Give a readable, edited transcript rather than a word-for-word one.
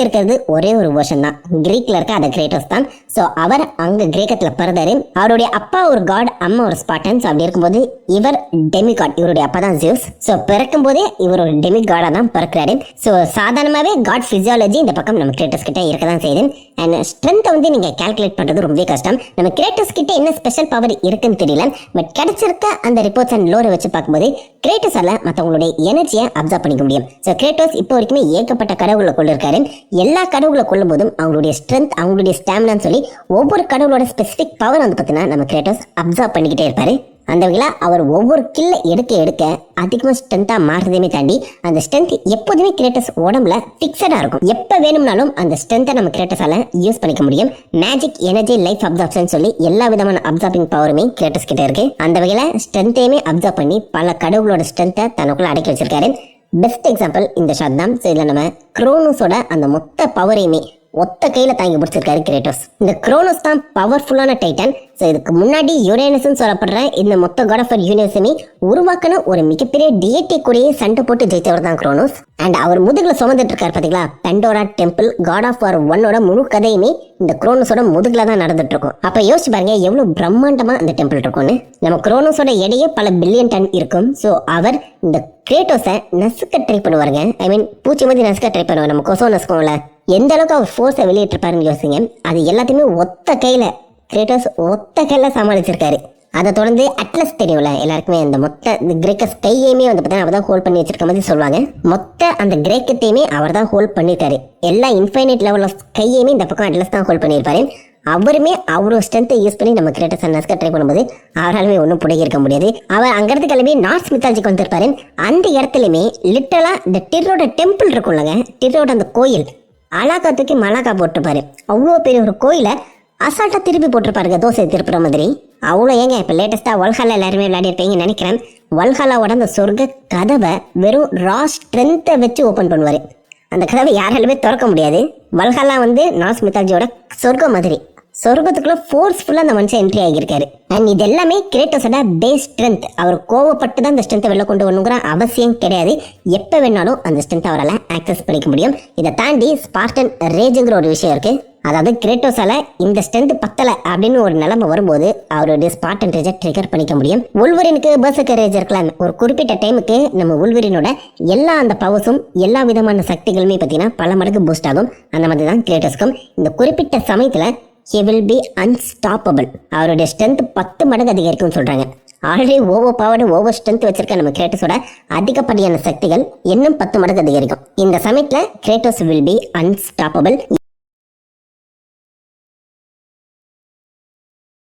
இருக்கிறது ஒரே ஒரு வருஷன் தான். கிரீக்ல இருக்க அந்த கிரேட்டோஸ் தான். ஸோ அவர் அங்க கிரேக்கத்துல பிறந்தாரு. அவருடைய அப்பா ஒரு காட், அம்மா ஒரு ஸ்பார்டன். அப்படி இருக்கும்போது இவர் டெமி காட், இவருடைய அப்பா தான் ஜியூஸ். ஸோ பிறக்கும் போதே இவர் ஒரு டெமி காடா தான் பிறக்கிறாரு. ஸோ சாதாரணமாவே காட் பிசியாலஜி இந்த பக்கம் நம்ம கிரேட்டோஸ் கிட்ட இருக்கதான் செய்யுது. அண்ட் ஸ்ட்ரென்த்தை வந்து நீங்க கால்குலேட் பண்றது ரொம்பவே கஷ்டம். நம்ம கிரேட்டோஸ் கிட்ட என்ன ஸ்பெஷல் பவர் இருக்குன்னு தெரியல. பட் கிடைச்சிருக்க அந்த ரிப்போர்ட்ஸ் அண்ட் லோரை வச்சு பார்க்கும்போது கிரேட்டோஸால மற்றவங்களுடைய எனர்ஜியை அப்சர்வ் பண்ணிக்க முடியும். ஸோ கிரேட்டோஸ் இப்போ வரைக்குமே ஏகப்பட்ட கடவுளை கொண்டு இருக்காரு. எல்லா கடவுளை கொள்ளும் போதும் அவங்களுடைய ஸ்ட்ரென்த், அவங்களுடைய ஸ்டாமினான்னு சொல்லி ஒவ்வொரு கடவுளோட ஸ்பெசிபிக் பவர் வந்து பார்த்தீங்கன்னா நம்ம கிரேட்டோஸ் அப்சர்வ் பண்ணிக்கிட்டே இருப்பாரு. அந்த வகையில் அவர் ஒவ்வொரு கில்ல எடுக்க எடுக்க அதிகமாக ஸ்ட்ரென்த்தாக மாறுறதையுமே தாண்டி அந்த ஸ்ட்ரென்த் எப்போதுமே கிரேட்டஸ் உடம்புல ஃபிக்ஸடாக இருக்கும். எப்போ வேணும்னாலும் அந்த ஸ்ட்ரென்த்தை நம்ம கிரேட்டஸால யூஸ் பண்ணிக்க முடியும். மேஜிக், எனர்ஜி, லைஃப் அப்சர்ப்ஷன் சொல்லி எல்லா விதமான அப்சர்விங் பவருமே கிரேட்டஸ் கிட்ட இருக்கு. அந்த வகையில் ஸ்ட்ரென்த்தையுமே அப்சர்வ் பண்ணி பல கடவுளோட ஸ்ட்ரென்த்தை தனக்குள்ள அடக்கி வச்சிருக்காரு. பெஸ்ட் எக்ஸாம்பிள் இந்த ஷாட் தான். ஸோ இதில் நம்ம குரோனோஸோட அந்த மொத்த பவரையுமே ஒத்த கையில தாங்கி பிடிச்சிருக்காரு கிரேட்டோஸ். இந்த குரோனோஸ் தான் பவர்ஃபுல்லான டைட்டன். ஸோ இதுக்கு முன்னாடி யுரேனஸ்ன்னு சொல்லப்படுற இந்த மொத்த காட் ஆஃப் யூனிவர்ஸுமே உருவாக்கின ஒரு மிகப்பெரிய டிஎட்டி கூடயே சண்டை போட்டு ஜெயித்தவர் தான் குரோனோஸ். அண்ட் அவர் முதுகுல சுமந்துட்டு இருக்காரு பாத்தீங்களா, பெண்டோரா டெம்பிள், காட் ஆஃப் வார் 1ஓட முழு கதையுமே இந்த குரோனோஸோட முதுகுல தான் நடந்துட்டு இருக்கும். அப்ப யோசிச்சு பாருங்க எவ்வளவு பிரம்மாண்டமா அந்த டெம்பிள் இருக்கும்னு. நம்ம குரோனோஸோட எடையே பல பில்லியன் டன் இருக்கும். ஸோ அவர் இந்த கிரேட்டோஸை நசுக்க ட்ரை பண்ணுவாருங்க. ஐ மீன் பூச்சி மாதிரி நசுக்க ட்ரை பண்ணுவார். நம்ம கொசோ நசுக்கோம்ல, எந்த அளவுக்கு அவர் ஃபோர்ஸை வெளியிட்டிருப்பாருன்னு யோசிங்க. அது எல்லாத்தையுமே ஒத்த கையில கிரேட்டோஸ் ஒத்த கையில சமாளிச்சிருக்காரு. அதை தொடர்ந்து அட்லஸ் தெரியும்ல எல்லாருக்குமே, அந்த மொத்த கிரேக்கஸ் கையுமே வந்து பார்த்தீங்கன்னா அவர் தான் ஹோல்ட் பண்ணி வச்சிருக்க மாதிரி சொல்லுவாங்க. மொத்த அந்த கிரேக்கத்தையுமே அவர் தான் ஹோல்ட் பண்ணியிருக்காரு. எல்லா இன்ஃபைனைட் லெவல் ஆஃப் கையுமே இந்த பக்கம் அட்லஸ் தான் ஹோல்ட் பண்ணியிருப்பாரு. அவருமே அவரோட ஸ்ட்ரென்த்தை யூஸ் பண்ணி நம்ம கிரேட்டஸ் நஸ்க ட்ரை பண்ணும்போது அவராலுமே ஒன்றும் பிடிக்க முடியாது. அவர் அங்கிருந்து கிளம்பி நார்த் மித்தாலஜிக்கு வந்திருப்பாரு. அந்த இடத்துலையுமே லிட்டரலா இந்த டிரோட டெம்பிள் இருக்கும்லங்க, டிரோட அந்த கோயில் அலாக்கா தூக்கி மலாக்கா போட்டிருப்பாரு. அவ்வளோ பெரிய ஒரு கோயிலை அசால்ட்டா திருப்பி போட்டிருப்பாருங்க, தோசை திருப்புற மாதிரி. அவ்வளோ ஏங்க இப்போ லேட்டஸ்ட்டாக வல்ஹாலா எல்லாருமே விளையாடி இருப்பீங்கன்னு நினைக்கிறேன். வல்ஹாலாவோட அந்த சொர்க்க கதவை வெறும் ரா ஸ்ட்ரென்த்தை வச்சு ஓப்பன் பண்ணுவார். அந்த கதவை யாராலுமே திறக்க முடியாது. வல்ஹாலா வந்து நார்ஸ் மித்தாலஜியோட சொர்க்கம் மாதிரி. சொர்க்கத்துக்குள்ள ஃபோர்ஸ்ஃபுல்லா அந்த மனுஷன் என்ட்ரி ஆகியிருக்காரு. அண்ட் இது எல்லாமே கிரேட்டோஸோட பேஸ் ஸ்ட்ரென்த். அவர் கோவப்பட்டு தான் அந்த ஸ்ட்ரென்த்தை வெளில கொண்டு வரணுங்கிற அவசியம் கிடையாது. எப்போ வேணாலும் அந்த ஸ்ட்ரென்த் அவரால் ஆக்சஸ் பண்ணிக்க முடியும். இதை தாண்டி ஸ்பார்டன் ரேஜுங்கிற ஒரு விஷயம் இருக்கு. அதாவது கிரேட்டோஸால இந்த ஸ்ட்ரென்த் பத்தலை அப்படின்னு ஒரு நிலைமை வரும்போது அவருடைய ஸ்பார்டன் ரேஜை ட்ரிகர் பண்ணிக்க முடியும். உல்வரினுக்கு பெர்சர்க்கர் ரேஜ் இருக்கலாம். ஒரு குறிப்பிட்ட டைமுக்கு நம்ம உல்வரினோட எல்லா அந்த பவர்ஸும் எல்லா விதமான சக்திகளுமே பார்த்தீங்கன்னா பல மடங்கு பூஸ்ட் ஆகும். அந்த மாதிரி தான் கிரேட்டோஸ்க்கும் இந்த குறிப்பிட்ட சமயத்தில் he will be unstoppable. அவருடைய ஸ்ட்ரென்த் 10 மடங்கு அதிகரிக்கும் சொல்றாங்க. Already over power, over strength வச்சிருக்க நம்ம கிரேட்டோஸோட அதிகப்படியான சக்திகள் இன்னும் 10 மடங்கு அதிகரிக்கும். இந்த சமயத்துல கிரேட்டோஸ் will be unstoppable.